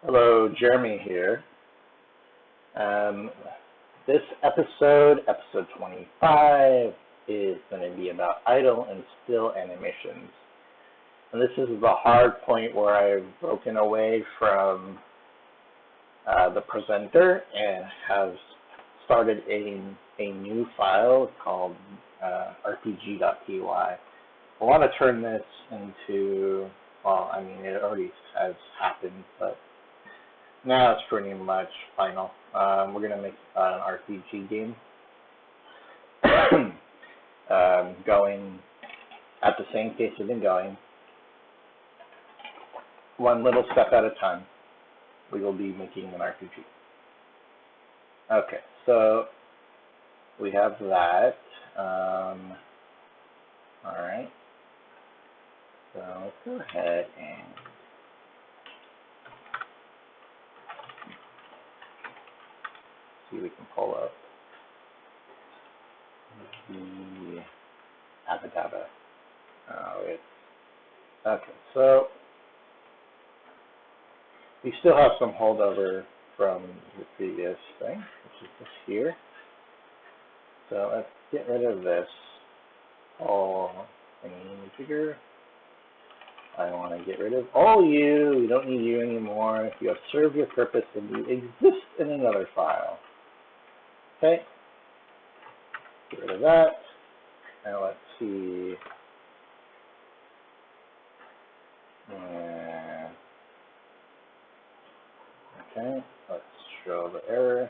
Hello, Jeremy here. This episode 25, is going to be about idle and still animations. And this is the hard point where I've broken away from the presenter and have started a new file called rpg.py. I want to turn this into, well, I mean, it already has happened, but now it's pretty much final. We're going to make an RPG game going at the same pace we've been going, one little step at a time. We will be making an RPG. Okay, so we have that. All right. So let's go ahead and see if we can pull up the Abadaba. Okay, so we still have some holdover from the previous thing, which is this here. So let's get rid of this whole thingy-majigger. I want to get rid of all you. We don't need you anymore. You have served your purpose and you exist in another file. Okay. Get rid of that. Now let's see. Okay. Let's show the error.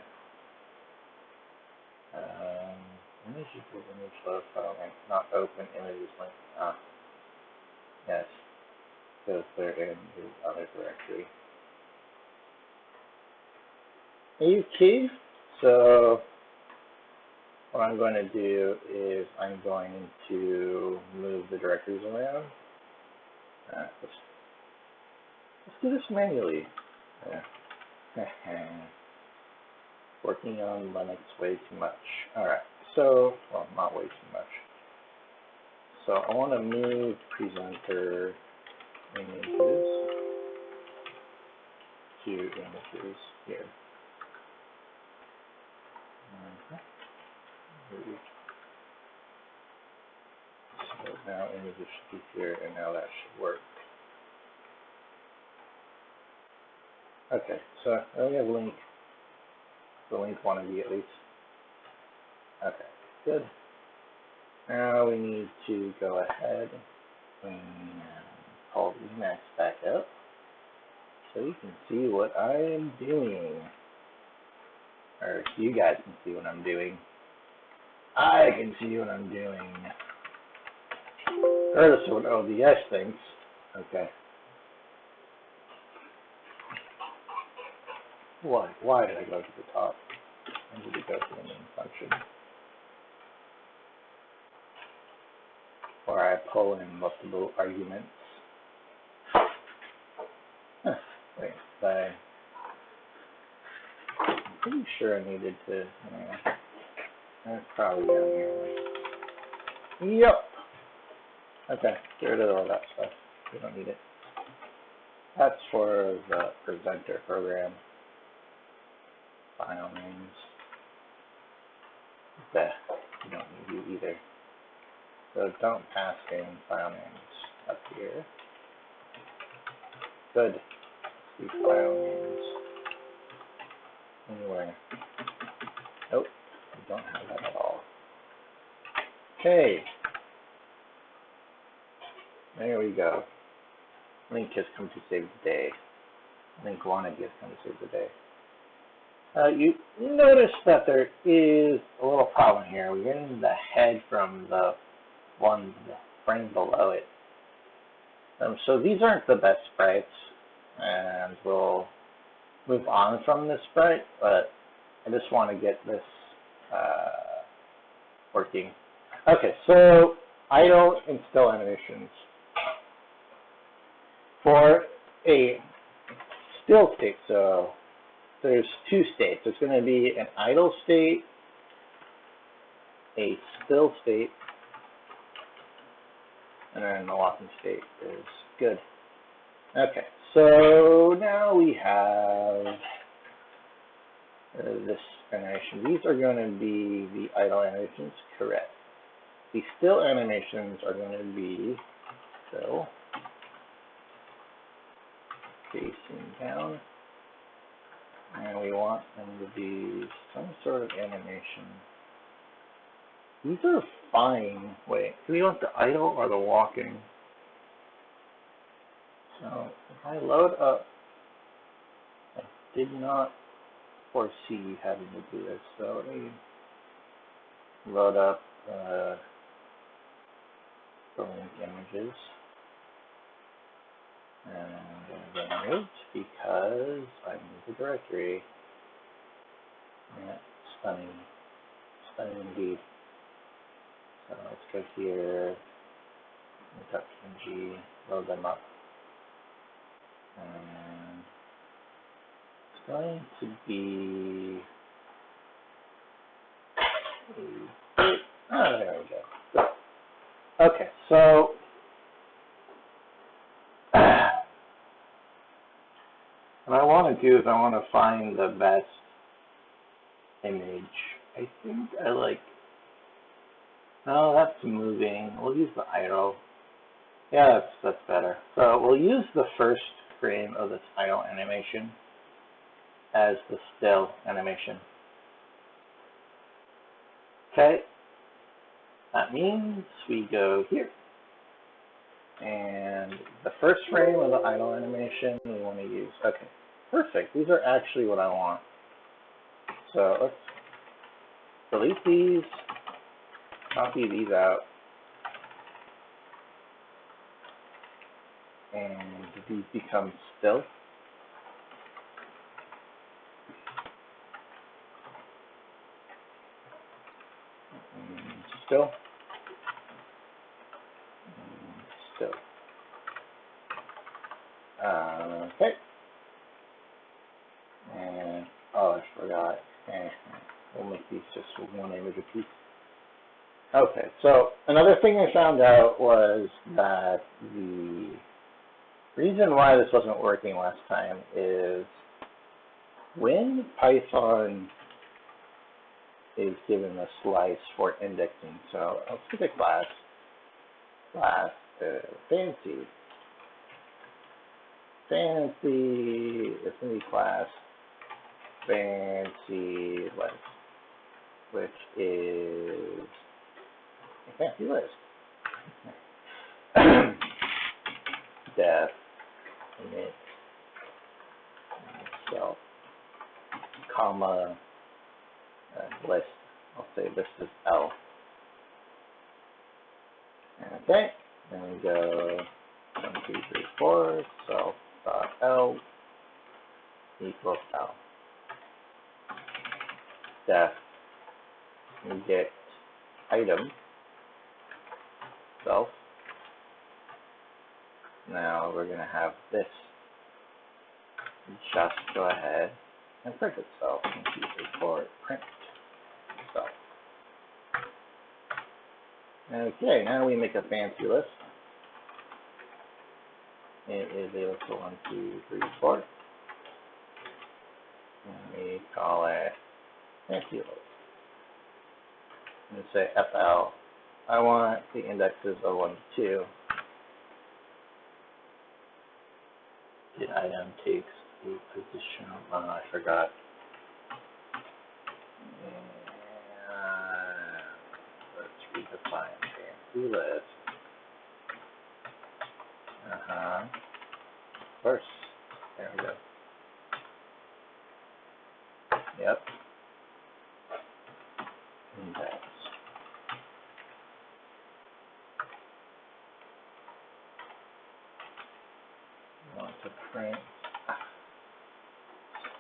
Image equals image load file link, not open images link. Yes. Because they're in the other directory. Okay, so what I'm going to do is I'm going to move the directories around. Let's do this manually. Yeah. Working on Linux way too much. Alright, so, well, not way too much. So I want to move presenter images to images here. So now images should be here, and now that should work. Okay, so we have link, the link wannabe at least. Okay, good. Now we need to go ahead and pull Emacs back up so you can see what I am doing. Or you guys can see what I'm doing. I can see what I'm doing. Regardless of what ODS thinks. Okay. Why did I go to the top? I need to go to the main function. Or I pull in multiple arguments. Wait, I'm pretty sure I needed to, that's probably down here. Yep. Okay, get rid of all that stuff. We don't need it. That's for the presenter program. File names. You don't need you either. So don't pass in file names up here. Good. See file names. Anywhere. Nope, we don't have that at all. Okay. There we go. Link has come to save the day. Link wannabe has come to save the day. You notice that there is a little problem here. We're getting the head from the frame below it. So these aren't the best sprites, and we'll move on from this sprite, but I just want to get this working. Okay, so idle and still animations. For a still state, so there's two states. There's going to be an idle state, a still state, and then the walking state is good. Okay, so now we have this animation. These are going to be the idle animations, correct. The still animations are going to be still facing down, and we want them to be some sort of animation. These are fine. Wait, do we want the idle or the walking? So if I load up, I did not foresee having to do this. So let me load up the link images. And I'm going to remove because I moved the directory. Yeah, stunning. Stunning indeed. So let's go here, .png, load them up. And it's going to be there we go. Okay, so what I want to do is I want to find the best image. I think I like, no, that's moving. We'll use the idle. Yeah, that's better. So we'll use the first frame of this idle animation as the still animation. Okay, that means we go here. And the first frame of the idle animation we want to use. Okay, perfect. These are actually what I want. So let's delete these, copy these out, and these become still. Still. Still. Okay. And, oh, I forgot. We'll make these just one image a piece. Okay, so another thing I found out was that the reason why this wasn't working last time is when Python is given a slice for indexing. So let's pick a class fancy, it's going to be class fancy list, which is a fancy list. Def init self comma list. I'll say this is L. Okay, then we go 1, 2, 3, 4, self dot L equals L. Def, we get item self. Now we're going to have this just go ahead and print itself. 1, 2, 3, 4, print self. Okay, now we make a fancy list. It is equal to 1, 2, 3, 4. And we call it fancy list. And say FL. I want the indexes of 1 to 2. The item takes a position. Oh, I forgot. Let's redefine fancy list. Of course. There we go. Yep. Index. Want to print.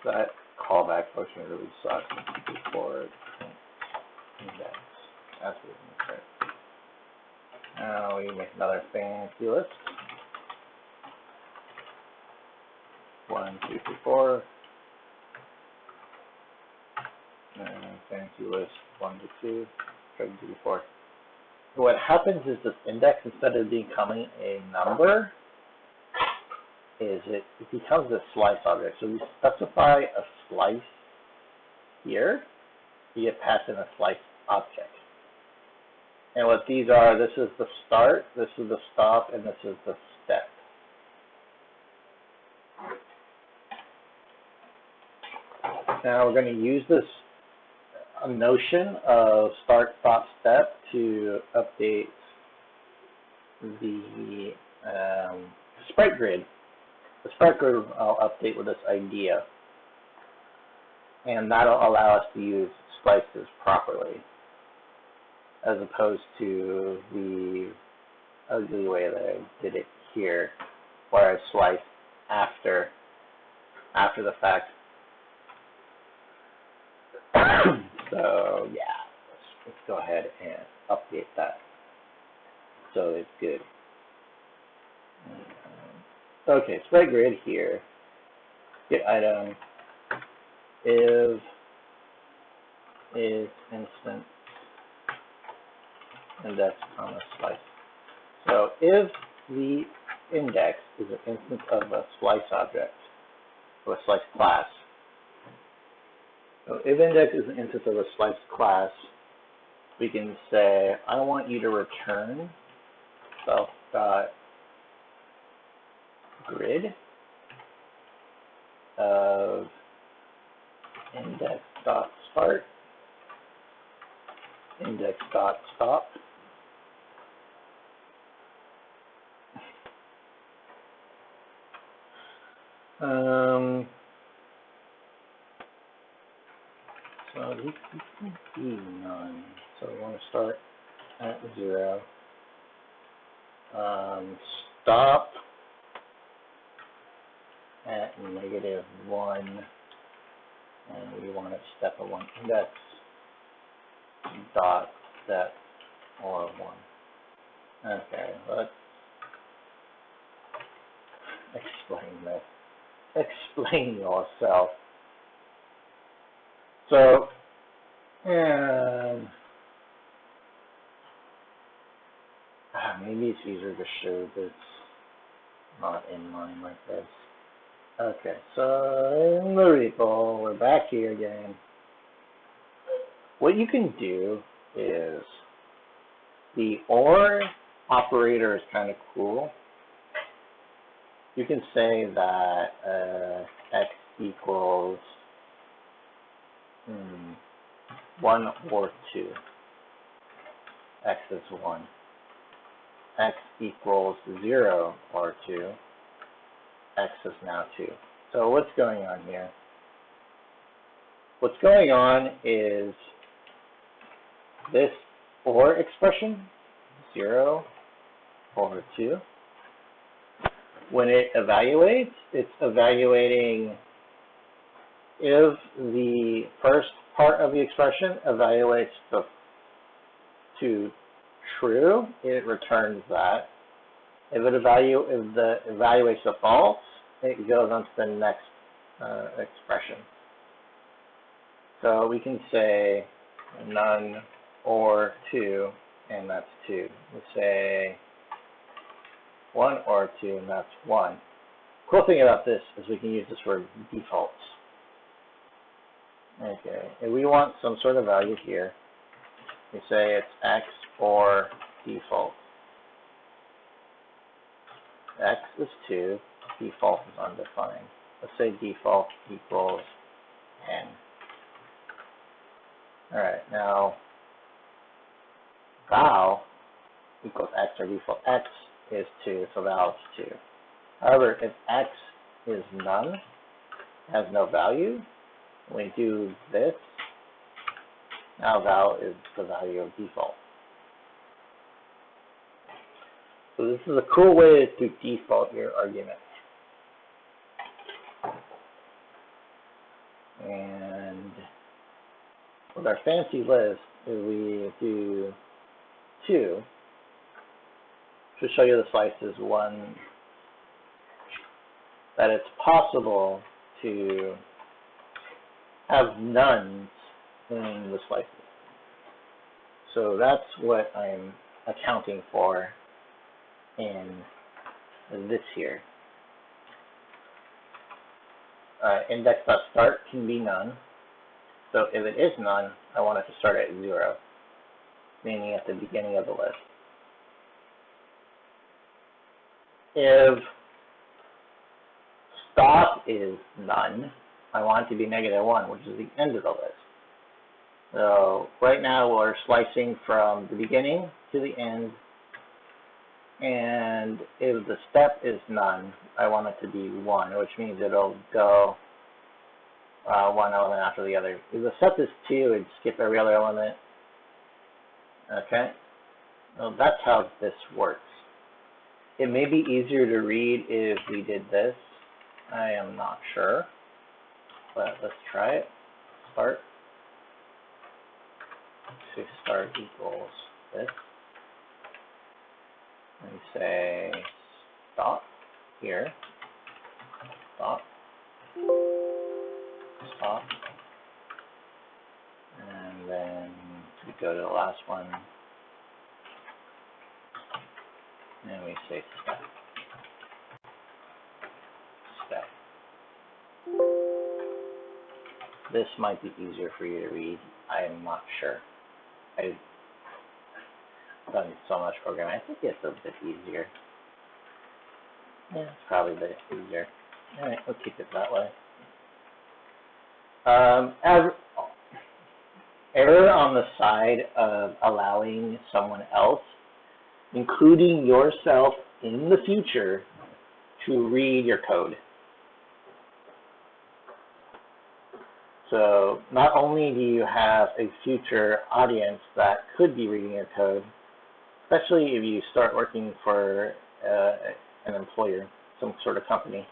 That callback function really sucks. Before print index. That's what we're going to print. Now we make another fancy list. 1, 2, 3, 4. And fancy list 1 to 2. 2 to 4. What happens is this index, instead of becoming a number, is it becomes a slice object. So we specify a slice here, you get passed in a slice object. And what these are, this is the start, this is the stop, and this is the step. Now we're going to use this notion of start, stop, step to update the SpriteGrid. The SpriteGrid I'll update with this idea, and that'll allow us to use slices properly, as opposed to the ugly way that I did it here, where I slice after the fact. So yeah, let's go ahead and update that so it's good. Okay, SpriteGrid here. Get item is instance index comma slice. So if the index is an instance of a slice object or a slice class, so if index is an instance of a slice class, we can say I want you to return self.grid of index.start, index.stop, so this can be none. So we want to start at 0. Stop at -1, and we want to step at 1 index dot step or 1. Okay, let's explain this. Explain yourself. So, maybe it's easier to show this not in line like this. Okay, so in the repo, we're back here again. What you can do is the OR operator is kind of cool. You can say that x equals 1 or 2. X is 1. X equals 0 or 2. X is now 2. So what's going on here? What's going on is this OR expression, 0 or 2. When it evaluates, it's evaluating if the first part of the expression evaluates to true, it returns that. If it evaluates the false, it goes on to the next expression. So we can say none or 2, and that's 2. We say 1 or 2, and that's 1. Cool thing about this is we can use this for defaults. Okay, if we want some sort of value here, we say it's x or default. X is 2, default is undefined. Let's say default equals 10. Alright, now val equals x or default. X is 2, so val is 2. However, if x is none, has no value, when we do this, now val is the value of default. So this is a cool way to default your argument. And with our fancy list, if we do 2, to show you the slices, 1, that it's possible to have nones in the slices. So that's what I'm accounting for in this here. index.start can be none. So if it is none, I want it to start at 0, meaning at the beginning of the list. If stop is none, I want it to be -1, which is the end of the list. So right now we're slicing from the beginning to the end, and if the step is none, I want it to be 1, which means it'll go one element after the other. If the step is 2, it'd skip every other element. Okay, well, that's how this works. It may be easier to read if we did this. I am not sure, but let's try it. Start. So start equals this. And we say stop here. Stop. Stop. And then we go to the last one. And we say step. Step. This might be easier for you to read. I am not sure. I've done so much programming. I think it's a bit easier. Yeah, it's probably a bit easier. All right, we'll keep it that way. Error on the side of allowing someone else, including yourself in the future, to read your code. So not only do you have a future audience that could be reading your code, especially if you start working for an employer, some sort of company,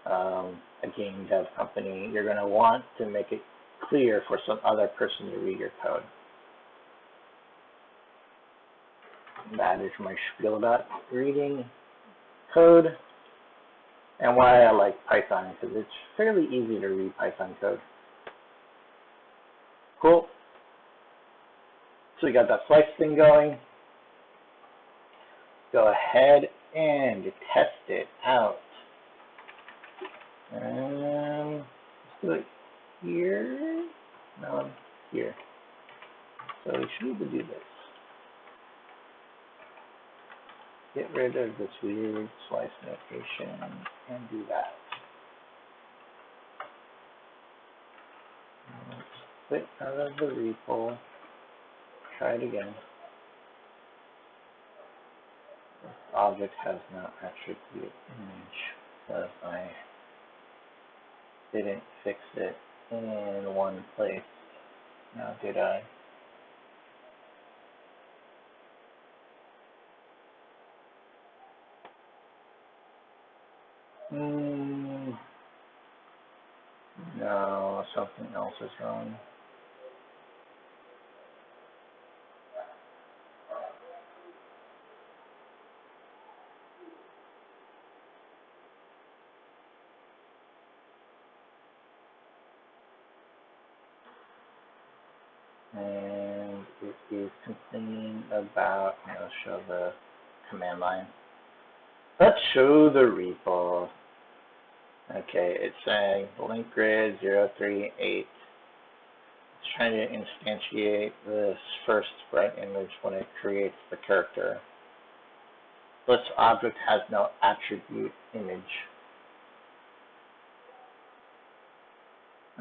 a game dev company, you're going to want to make it clear for some other person to read your code. That is my spiel about reading code and why I like Python, because it's fairly easy to read Python code. Cool. So we got that slice thing going. Go ahead and test it out. Let's do it here. No, here. So we should be able to do this. Get rid of this weird slice notation and do that. Let's quit out of the repo. Try it again. This object has no attribute image because I didn't fix it in one place. Now did I? No, something else is wrong. And it is complaining about, I'll show the command line. Let's show the repo. Okay, it's saying link grid 038. It's trying to instantiate this first sprite image when it creates the character. This object has no attribute image.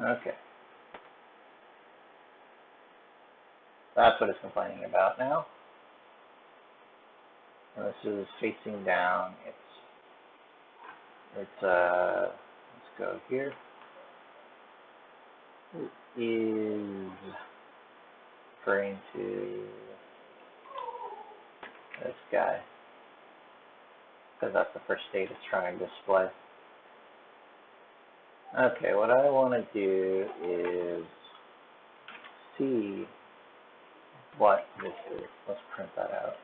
Okay. That's what it's complaining about now. And this is facing down. Let's go here. It is referring to this guy, because that's the first state it's trying to display. Okay, what I want to do is see what this is. Let's print that out.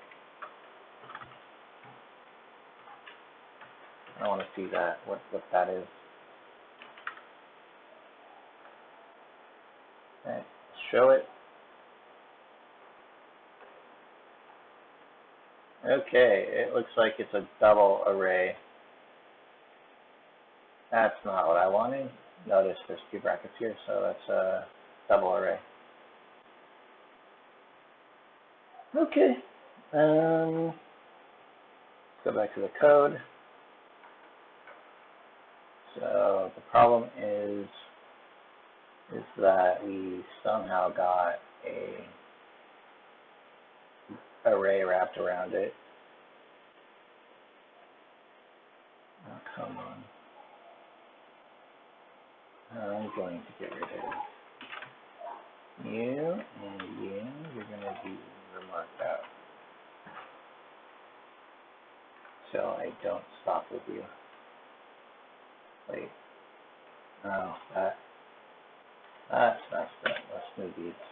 I want to see that, what that is. Okay, show it. Okay, it looks like it's a double array. That's not what I wanted. Notice there's 2 brackets here, so that's a double array. Okay. Let's go back to the code. So the problem is that we somehow got a array wrapped around it. Oh, come on. I'm going to get rid of you and you. You're going to be remarked out. So I don't stop with you. Wait. Oh, that's messed up. Let's move these.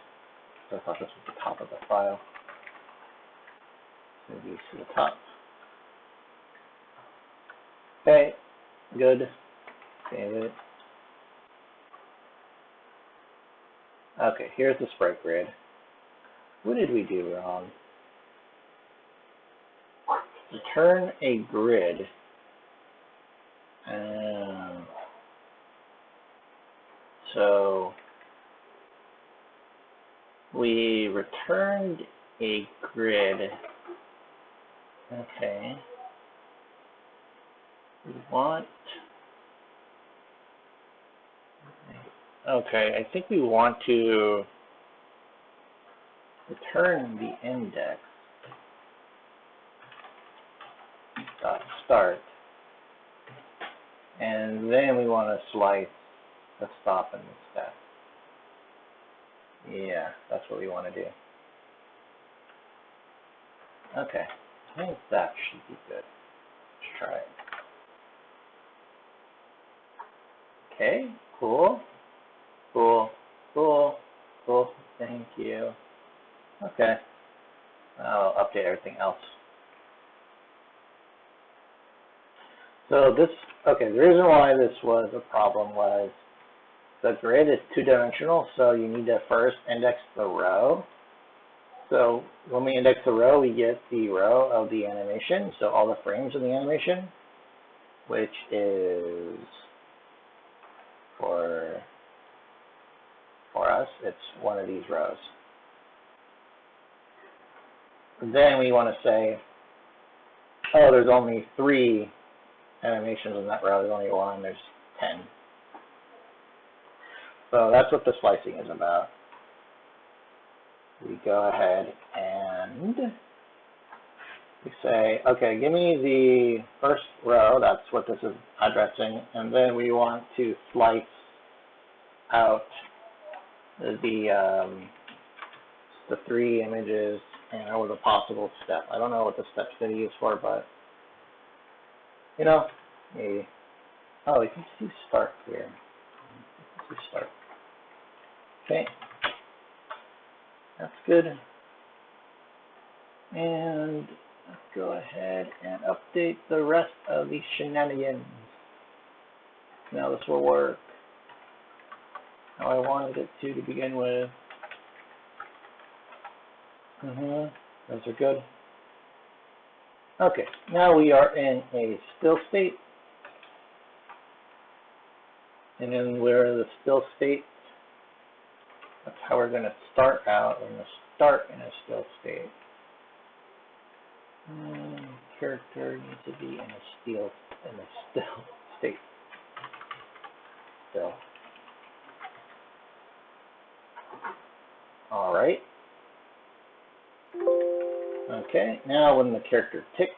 So I thought this was the top of the file. Move these to the top. Okay, good. Save it. Okay, here's the SpriteGrid. What did we do wrong? To turn a grid, so we returned a grid. Okay. We want. Okay, I think we want to return the index dot start, and then we want to slice the stop and the step. Yeah, that's what we want to do. Okay, I think that should be good. Let's try it. Okay, cool. Cool, cool, cool, thank you. Okay, I'll update everything else. So this, okay, the reason why this was a problem was the grid is 2-dimensional, so you need to first index the row. So when we index the row, we get the row of the animation, so all the frames of the animation, which is for us, it's one of these rows. And then we want to say, oh, there's only 3 animations in that row, there's only 1, there's 10. So that's what the slicing is about. We go ahead and we say, okay, give me the first row, that's what this is addressing, and then we want to slice out the 3 images and with a possible step. I don't know what the step's going to use for, but you know, maybe. Oh, we can see start here. See start. Okay, that's good. And let's go ahead and update the rest of these shenanigans. Now this will work how I wanted it to begin with. Those are good. Okay, now we are in a still state. And then we're in the still state. That's how we're going to start out. We're going to start in a still state. Character needs to be in a still state. Still. All right. Okay, now when the character ticks,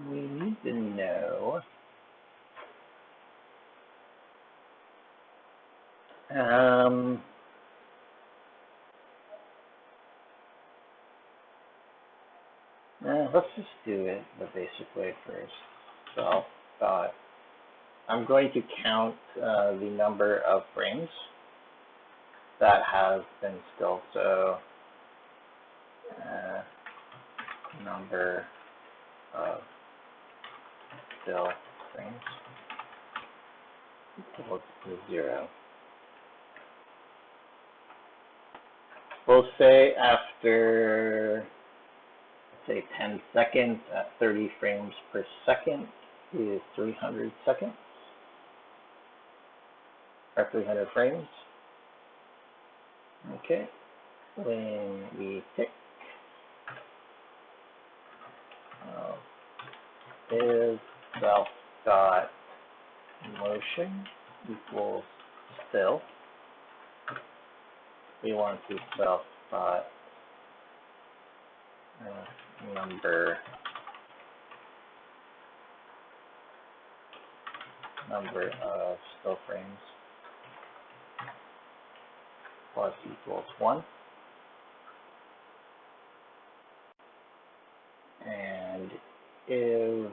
we need to know let's just do it the basic way first. So I'm going to count the number of frames that have been still. So number of still frames equals to 0. We'll say after say 10 seconds at 30 frames per second is 300 seconds, or 300 frames. Okay, when we tick, is self dot motion equals still. We want to self dot number of still frames plus equals 1. And if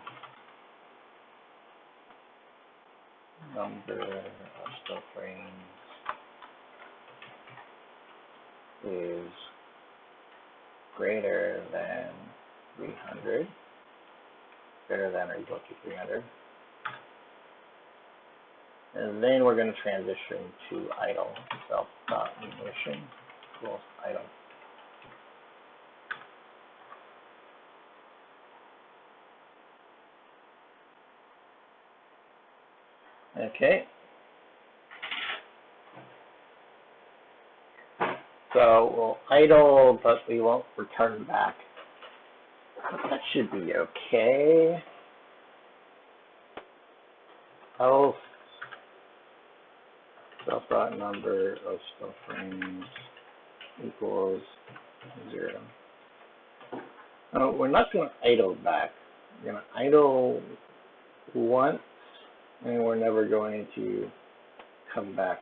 number of still frames is greater than 300, greater than or equal to 300, and then we're going to transition to idle. Self.motion equals idle. Okay. So we'll idle, but we won't return back. That should be okay. Else, self.number of still frames equals 0. We're not going to idle back. We're going to idle once, and we're never going to come back.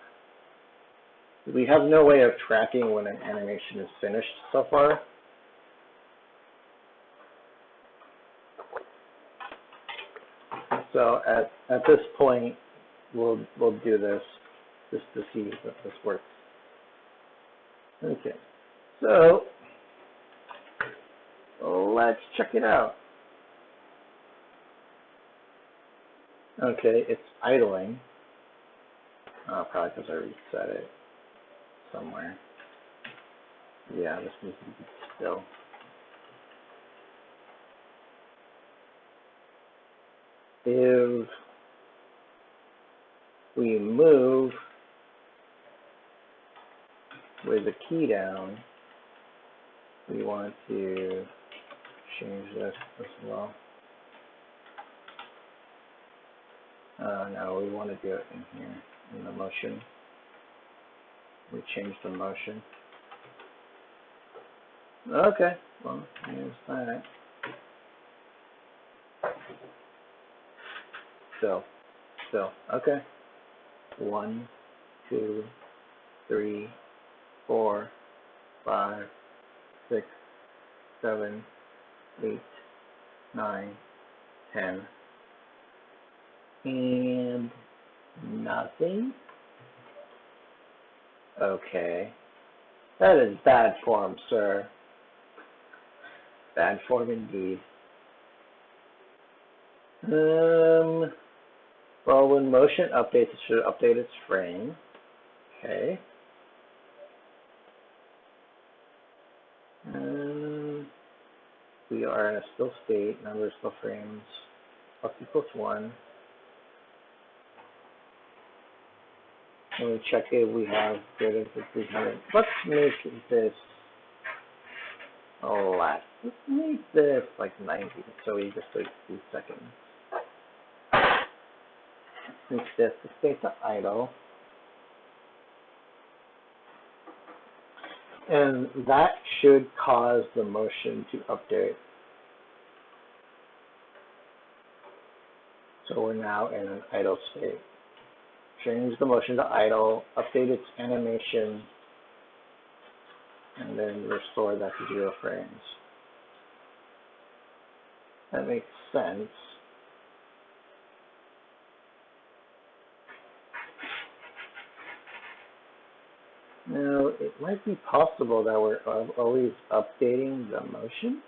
We have no way of tracking when an animation is finished so far. So at this point, we'll do this just to see if this works. Okay, so let's check it out. Okay, it's idling. Probably because I reset it somewhere. Yeah, this needs to be still. If we move with the key down, we want to change this as well. No, we want to do it in here, in the motion. We change the motion. Okay, well, here's that. Still, okay. 1, 2, 3, 4, 5, 6, 7, 8, 9, 10, and nothing. Okay, that is bad form, sir. Bad form indeed. Well, when motion updates, it should update its frame. Okay. We are in a still state, number of still frames, plus equals 1. And we check if we have greater than 300. Let's make this less. Let's make this like 90, so we just take 2 seconds. Make this the state to idle. And that should cause the motion to update. So we're now in an idle state. Change the motion to idle, update its animation, and then restore that to 0 frames. That makes sense. Now, it might be possible that we're always updating the motion.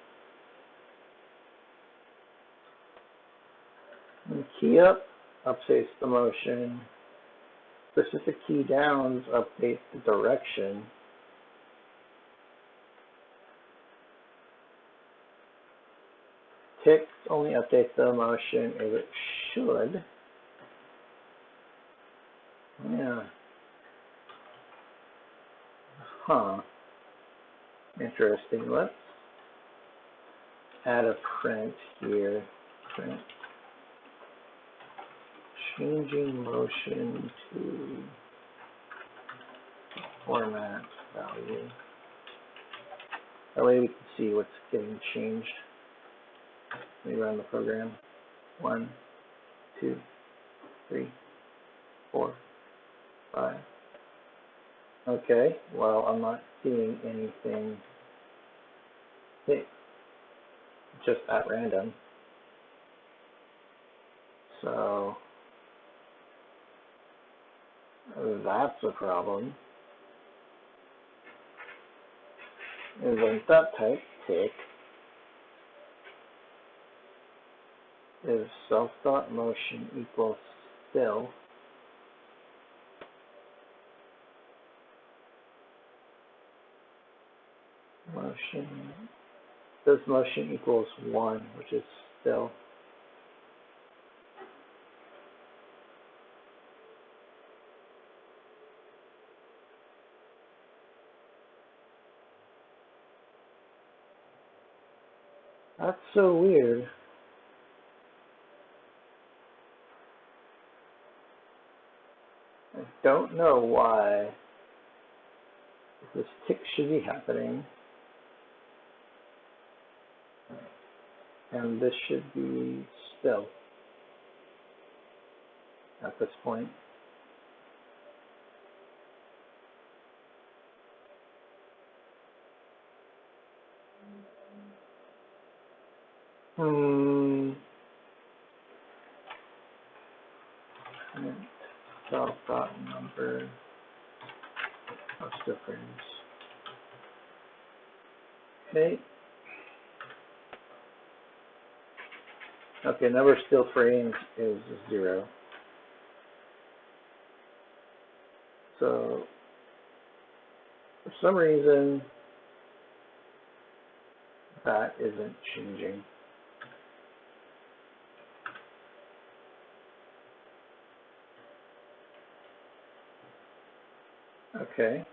And key up updates the motion. Specific key downs updates the direction. ticks only update the motion as it should. Yeah. Huh. Interesting. Let's add a print here. Print. Changing motion to format value. That way we can see what's getting changed. Let me run the program. 1, 2, 3, 4, 5. Okay, well, I'm not seeing anything just at random. So that's a problem. Isn't that type tick? Is self.motion equals still. Motion, does motion equals 1, which is still. That's so weird. I don't know why this tick should be happening. And this should be still at this point. Self.number of still frames. Okay. Okay, number of still frames is 0. So for some reason that isn't changing. Okay.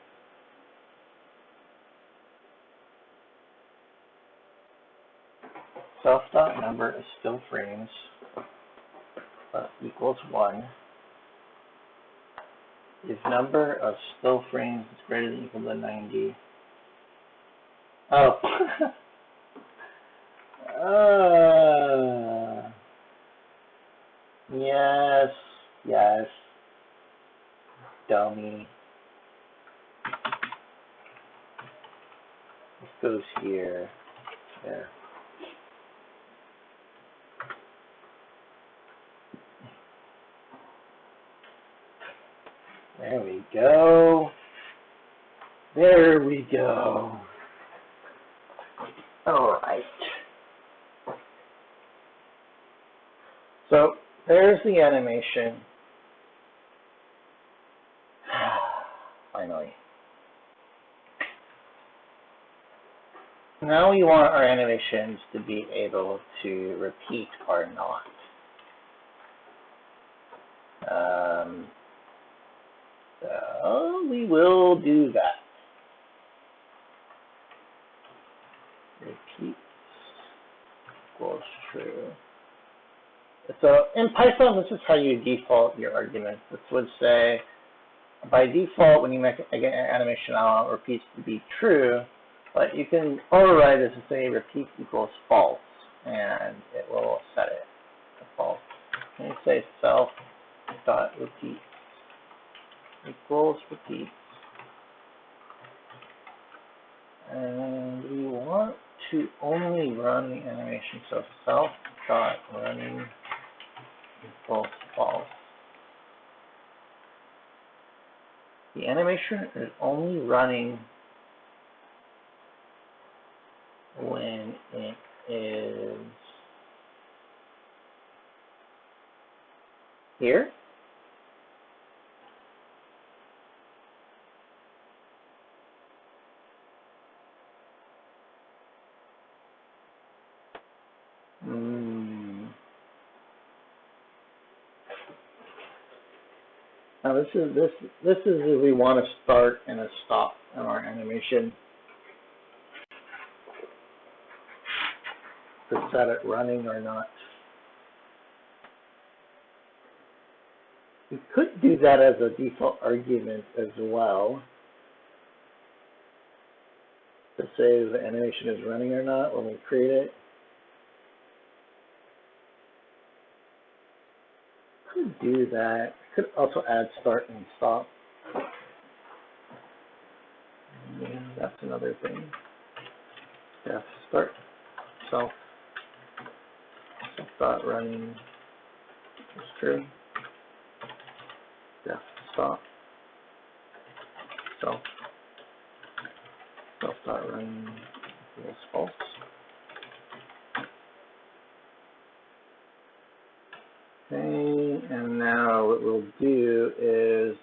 Self.number of still frames equals 1. If number of still frames is greater than or equal to 90. Oh. Yes. Yes. Dummy. This goes here. There. There we go. There we go. All right. So there's the animation. Finally. Now we want our animations to be able to repeat or not. So we will do that. Repeat equals true. So in Python, this is how you default your arguments. This would say, by default, when you make an animation out, repeats to be true, but you can override this and say repeat equals false, and it will set it to false. And you say self.repeat equals repeat. And we want to only run the animation, so self.running equals false. The animation is only running when it is here. Now this is if we want to start and a stop on our animation to set it running or not. We could do that as a default argument as well, to say if the animation is running or not when we create it. Could do that. Could also add start and stop. Yeah, that's another thing. Yeah, start self dot running is true. Yeah, stop self dot running equals false. Okay, and now what we'll do is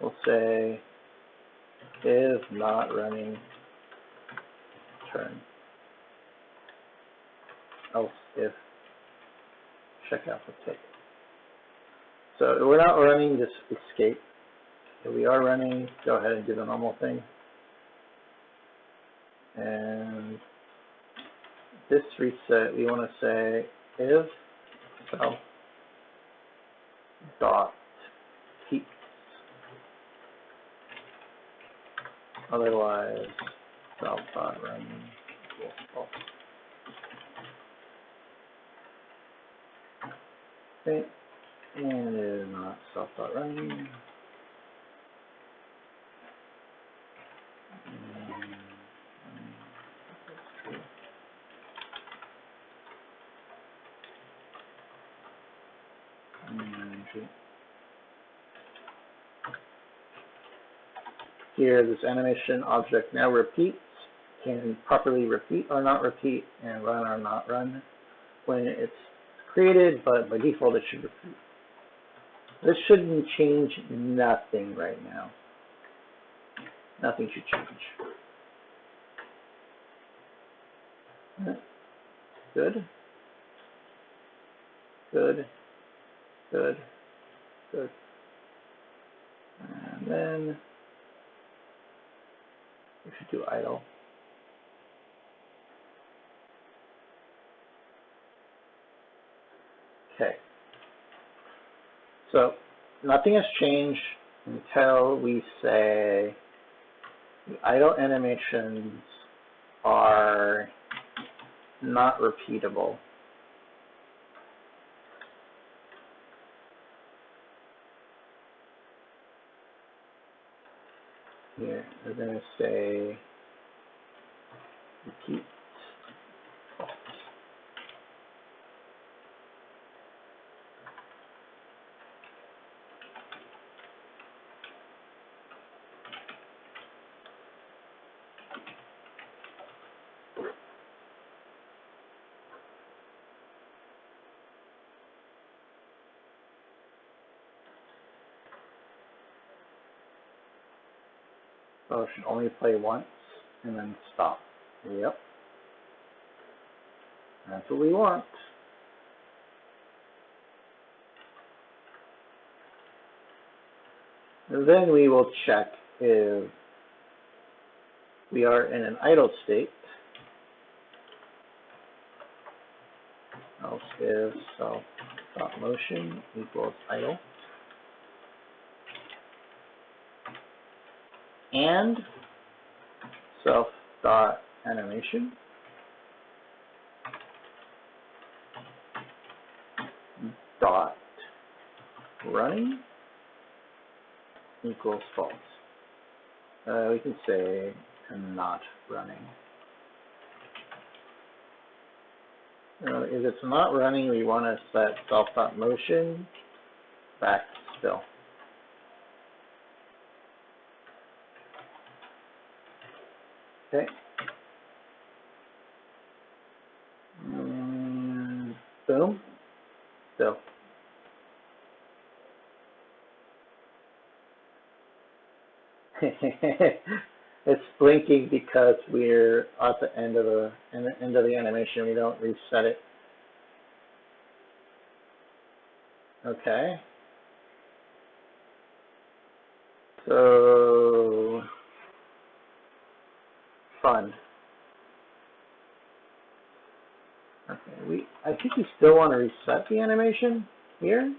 we'll say is not running turn, else if checkout the ticket. So we're not running, just escape. If we are running, go ahead and do the normal thing. And this reset, we want to say if self dot keeps, otherwise self dot running equals false. Okay, and it is not self dot running. Here, this animation object now repeats, can properly repeat or not repeat, and run or not run when it's created, but by default it should repeat. This shouldn't change nothing right now. Nothing should change. Good. Good. Good. Good. And then we should do idle. Okay. So nothing has changed until we say the idle animations are not repeatable. Here, we're going to say repeat false. So it should only play once and then stop. Yep. That's what we want. And then we will check if we are in an idle state. Else if self.motion equals idle. And self.animation dot running equals false. We can say not running. If it's not running, we want to set self.motion back still. Okay. And boom. Still. It's blinking because we're at the end of the animation. We don't reset it. Okay. So, fun. Okay, I think we still want to reset the animation here,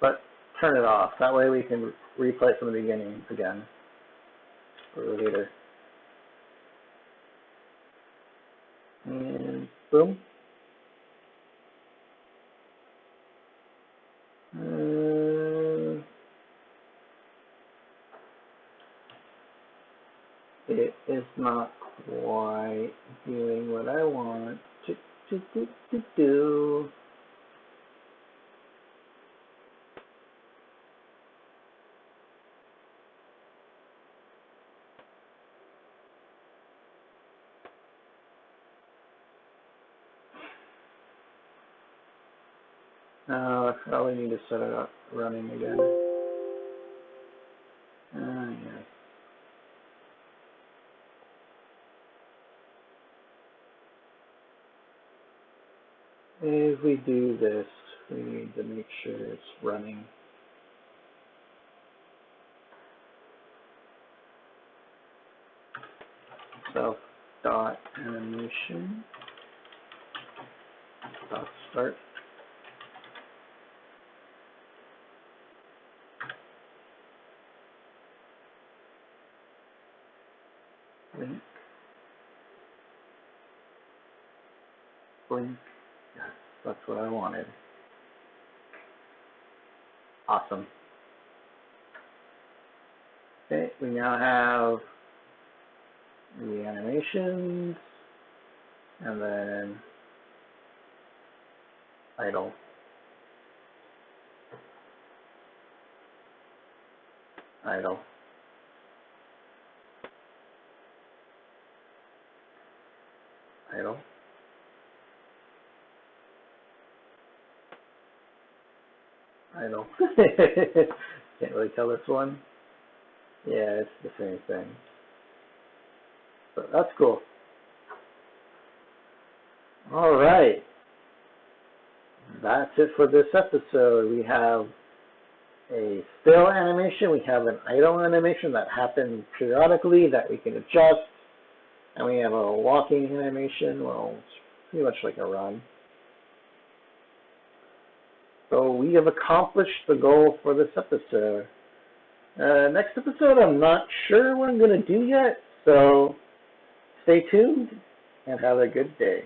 but turn it off. That way we can replay from the beginning again for later. And boom. It is not quite doing what I want to do. I probably need to set it up running again. Yes. If we do this, we need to make sure it's running. Self.animation .start. Blink. Blink. Yes, that's what I wanted. Awesome. Okay, we now have the animations and then idle. Idle. Idle. Idle. Can't really tell this one. Yeah, it's the same thing. But that's cool. All right. That's it for this episode. We have a still animation. We have an idle animation that happens periodically that we can adjust. And we have a walking animation. Well, it's pretty much like a run. So we have accomplished the goal for this episode. Next episode, I'm not sure what I'm going to do yet. So stay tuned and have a good day.